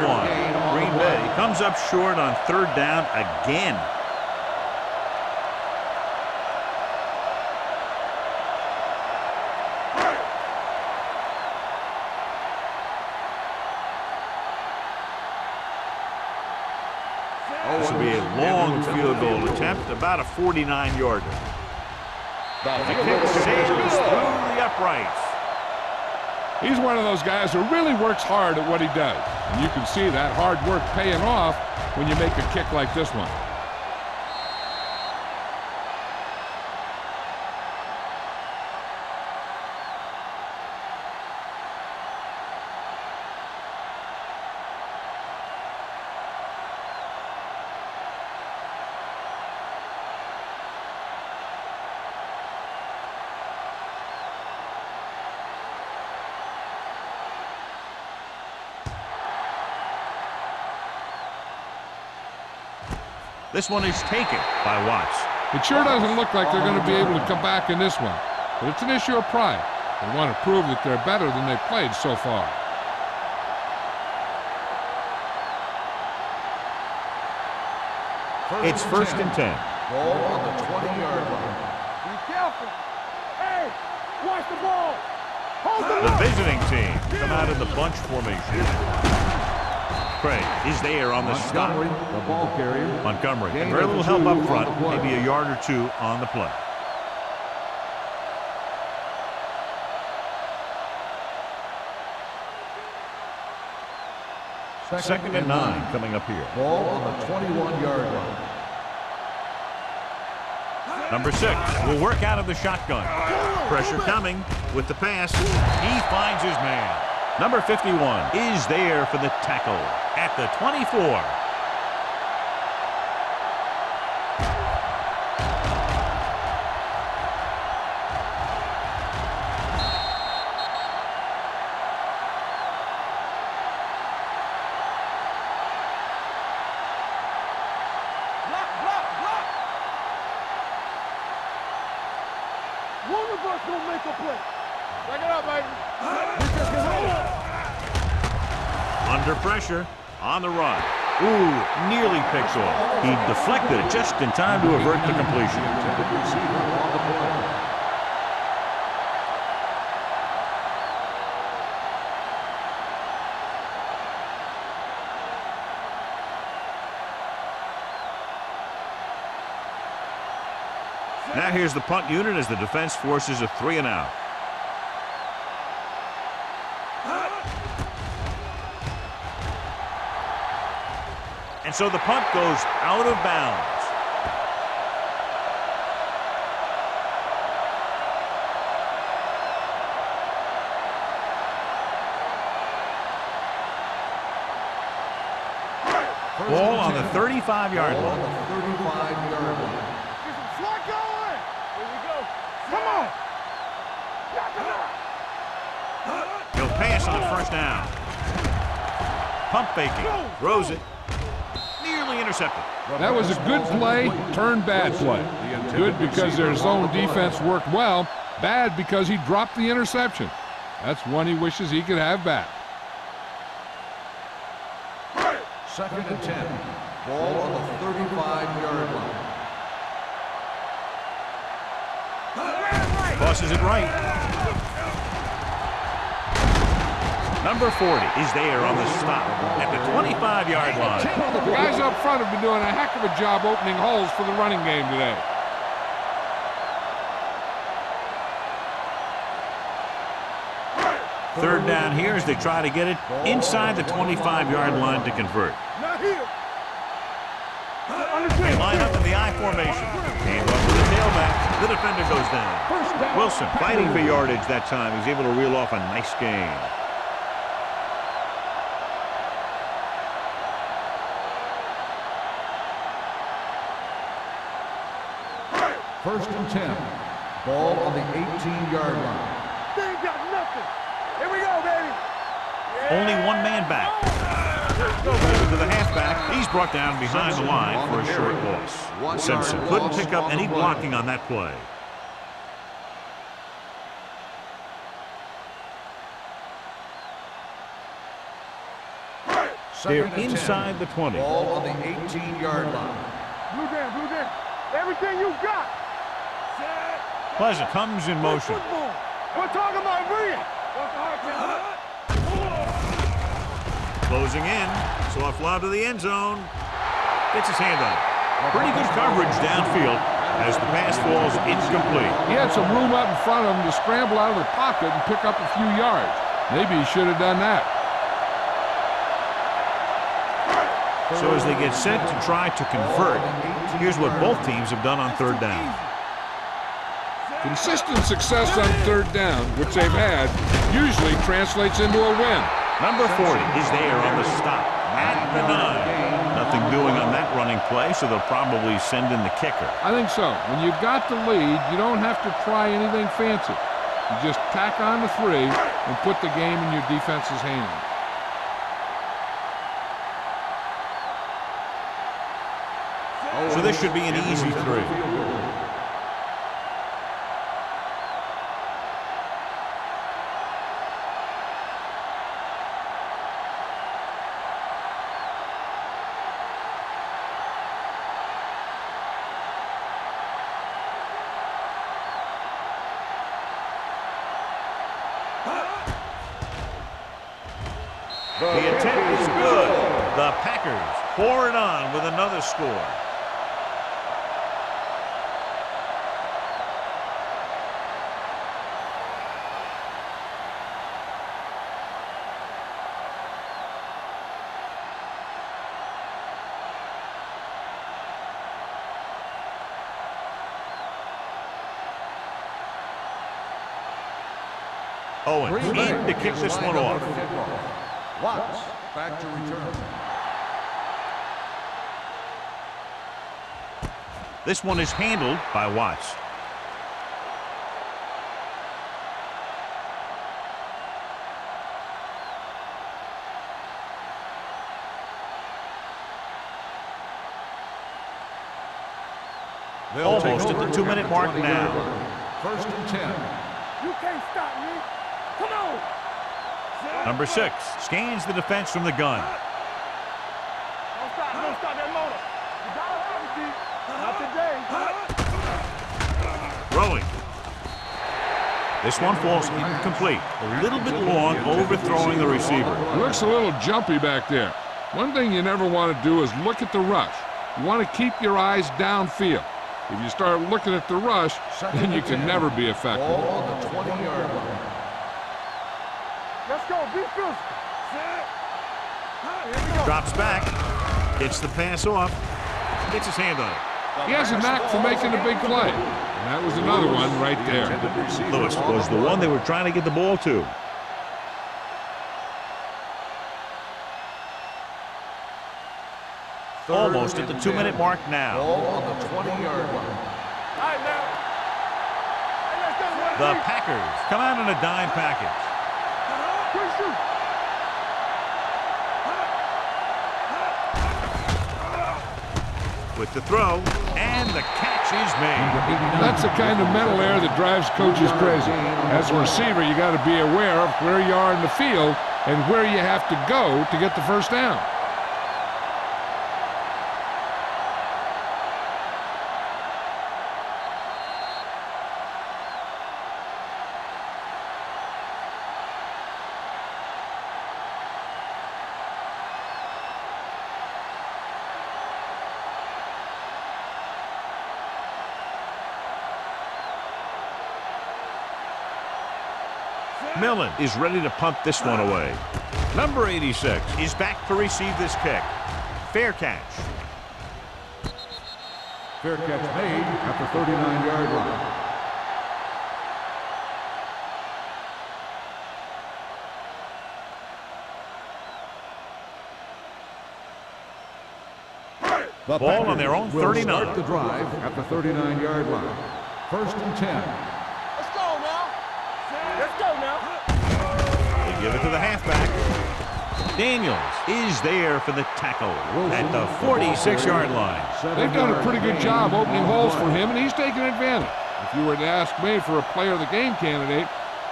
Green Bay comes up short on third down again. This will be a long field goal attempt, about a 49-yarder. The kick sails through the uprights. He's one of those guys who really works hard at what he does. And you can see that hard work paying off when you make a kick like this one. This one is taken by Watts. It sure doesn't look like they're going to be able to come back in this one. But it's an issue of pride. They want to prove that they're better than they've played so far. It's first and 10. Ball on the 20-yard line. Be careful. Hey, watch the ball. Hold the The ball. visiting team come out in the bunch formation. Craig is there on the stop. Montgomery, the ball carrier. Montgomery, and very little help up front, maybe a yard or two on the play. Second and 9 coming up here. Ball on the 21-yard line. Number 6 will work out of the shotgun. Pressure coming with the pass. He finds his man. Number 51 is there for the tackle at the 24. One of us gonna make a play. Back it up, baby. We just get home. Under pressure on the run. Ooh, nearly picks off. He deflected it just in time to avert the completion. Intended receiver on the play. Now here's the punt unit as the defense forces a 3 and out. And so the punt goes out of bounds. Ball on the 35-yard line. 35-yard line. Get some slot going. Here we go. Come on. He'll pass on first down. Pump faking. Throws it. Nearly intercepted. That was a good play, turned bad play. Good because their zone defense worked well. Bad because he dropped the interception. That's one he wishes he could have back. 2nd and 10. Ball on the 35-yard line. Tosses it right. Number 40 is there on the stop at the 25-yard line. The guys up front have been doing a heck of a job opening holes for the running game today. Third down here as they try to get it inside the 25-yard line to convert. Not here. They line up in the I formation. Hand off to the tailback. The defender goes down. Wilson fighting for yardage that time. He's able to reel off a nice gain. First and 10. Ball on the 18-yard line. They ain't got nothing. Here we go, baby. Only one man back. Over to the halfback. He's brought down behind the line for a short loss. Simpson couldn't pick up any blocking on that play. They're inside the 20. Ball on the 18-yard line. Blue down. Everything you got. Pleasant comes in motion. We're talking about brilliant. Closing in. Soft lob to the end zone. Gets his hand on it. Pretty good coverage downfield as the pass falls incomplete. He had some room up in front of him to scramble out of the pocket and pick up a few yards. Maybe he should have done that. So as they get set to try to convert, here's what both teams have done on third down. Consistent success on third down, which they've had, usually translates into a win. Number 40 is there on the stop at the 9. Nothing doing on that running play, so they'll probably send in the kicker. I think so. When you've got the lead, you don't have to try anything fancy. You just tack on the 3 and put the game in your defense's hands. So this should be an easy 3. The attempt is good. The Packers pour it on with another score. Owens in to kick this one off. Watts back to return. This one is handled by Watts. Almost at the 2-minute mark now. First and 10. You can't stop me. Come on. Number 6 scans the defense from the gun. This one falls incomplete. A little bit long, overthrowing the receiver. It looks a little jumpy back there. One thing you never want to do is look at the rush. You want to keep your eyes downfield. If you start looking at the rush, then you can never be effective. Ball on the 20-yard line. Let's go. Be physical. Drops back. Gets the pass off. Gets his hand on it. He has a knack for making a big play. And that was another one right there. Lewis was the one they were trying to get the ball to. Almost at the 2-minute mark now. Ball on the 20-yard line. All right, now. Hey, let's go. The Packers come out in a dime package. Quick shoot. With the throw, and the catch is made. That's the kind of mental error that drives coaches crazy. As a receiver, you got to be aware of where you are in the field and where you have to go to get the first down. Millen is ready to punt this one away. Number 86 is back to receive this kick. Fair catch. Fair catch made at the 39-yard line. The Ball on Packers their own will 39. start the drive at the 39-yard line. 1st and 10. Let's go now. Let's go now. They give it to the halfback. Daniels is there for the tackle at the 46-yard line. They've done a pretty good job opening holes for him, and he's taking advantage. If you were to ask me for a player of the game candidate,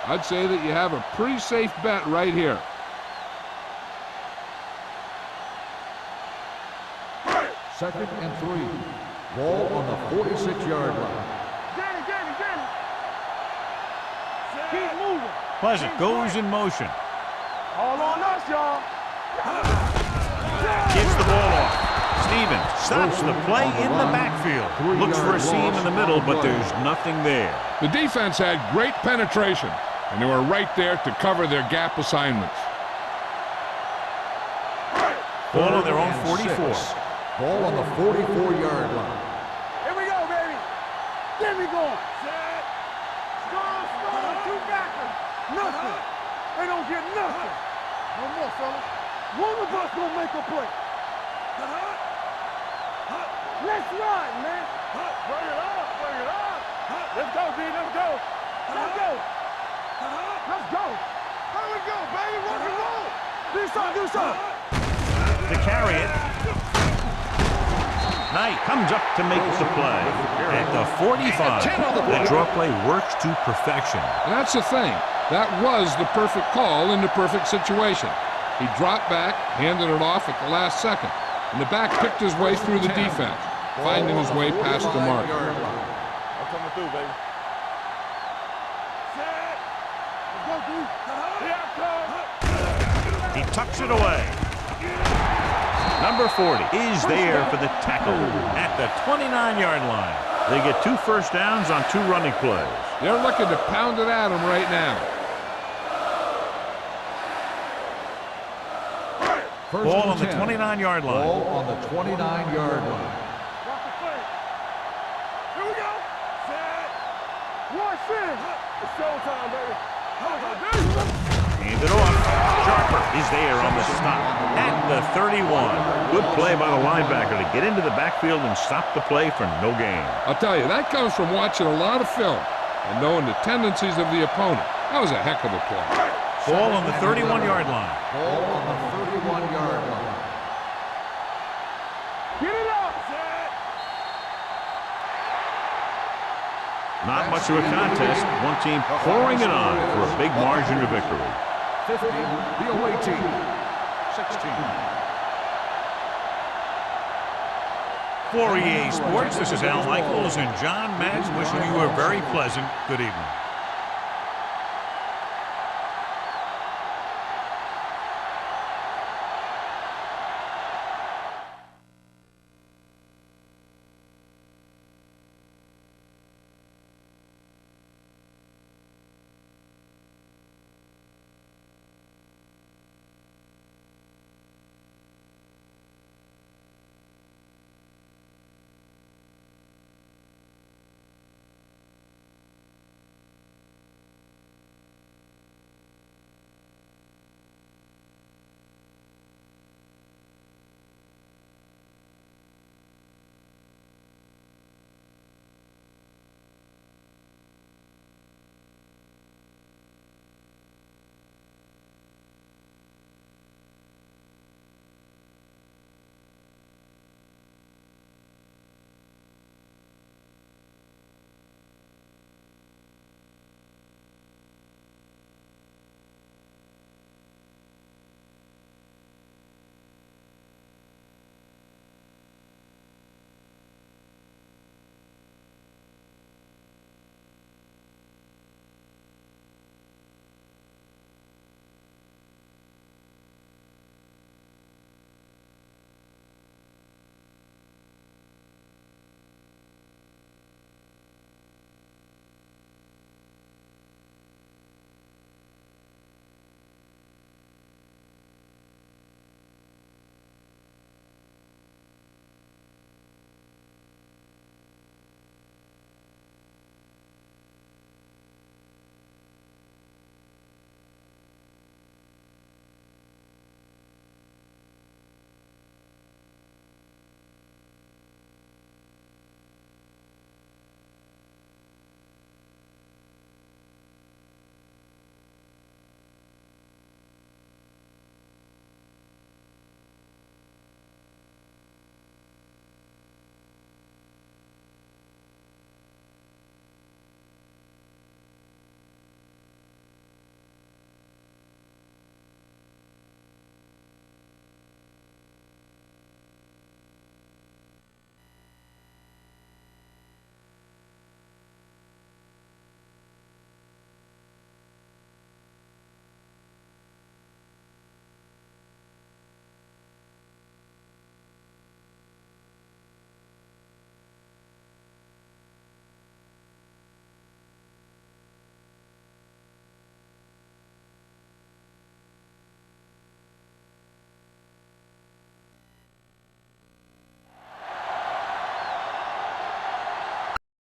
I'd say that you have a pretty safe bet right here. Second and 3. Ball on the 46-yard line. Danny. Keep moving. Pleasant goes in motion. All on us, y'all. Gets the ball off. Stevens stops the play in the backfield. Looks for a seam in the middle, but there's nothing there. The defense had great penetration, and they were right there to cover their gap assignments. Ball on their own 44. Ball on the 44-yard line. Here we go, baby. Get me going. Strong, two backers. Nothing. They don't get nothing. No more, fellas. One of us gonna make a play. Let's ride, man. Bring it up. Let's go, D. Let's go. Here we go, baby. Rock and roll. Do something. To carry it. Knight comes up to make the play. At the 45, the draw play works to perfection. And that's the thing. That was the perfect call in the perfect situation. He dropped back, handed it off at the last second, and the back picked his way through the defense, finding his way past the mark. I'm coming through, baby. Let's go, dude. Here I come. He tucks it away. Number 40 is there for the tackle at the 29-yard line. They get 2 first downs on 2 running plays. They're looking to pound it at him right now. Ball on the 29-yard line. Ball on the 29-yard line. Watch the play. Here we go. Set. One sin. It's showtime, baby. Hand it off. Sharper is there on the stop at the 31. Good play by the linebacker to get into the backfield and stop the play for no gain. I'll tell you, that comes from watching a lot of film and knowing the tendencies of the opponent. That was a heck of a play. Ball on the 31-yard line. Ball on the 31-yard line. Get it up. Set. Not much of a contest. One team pouring it on for a big margin of victory. 50, the away team. 16. For EA Sports, this is Al Michaels and John Madden wishing you a very pleasant good evening.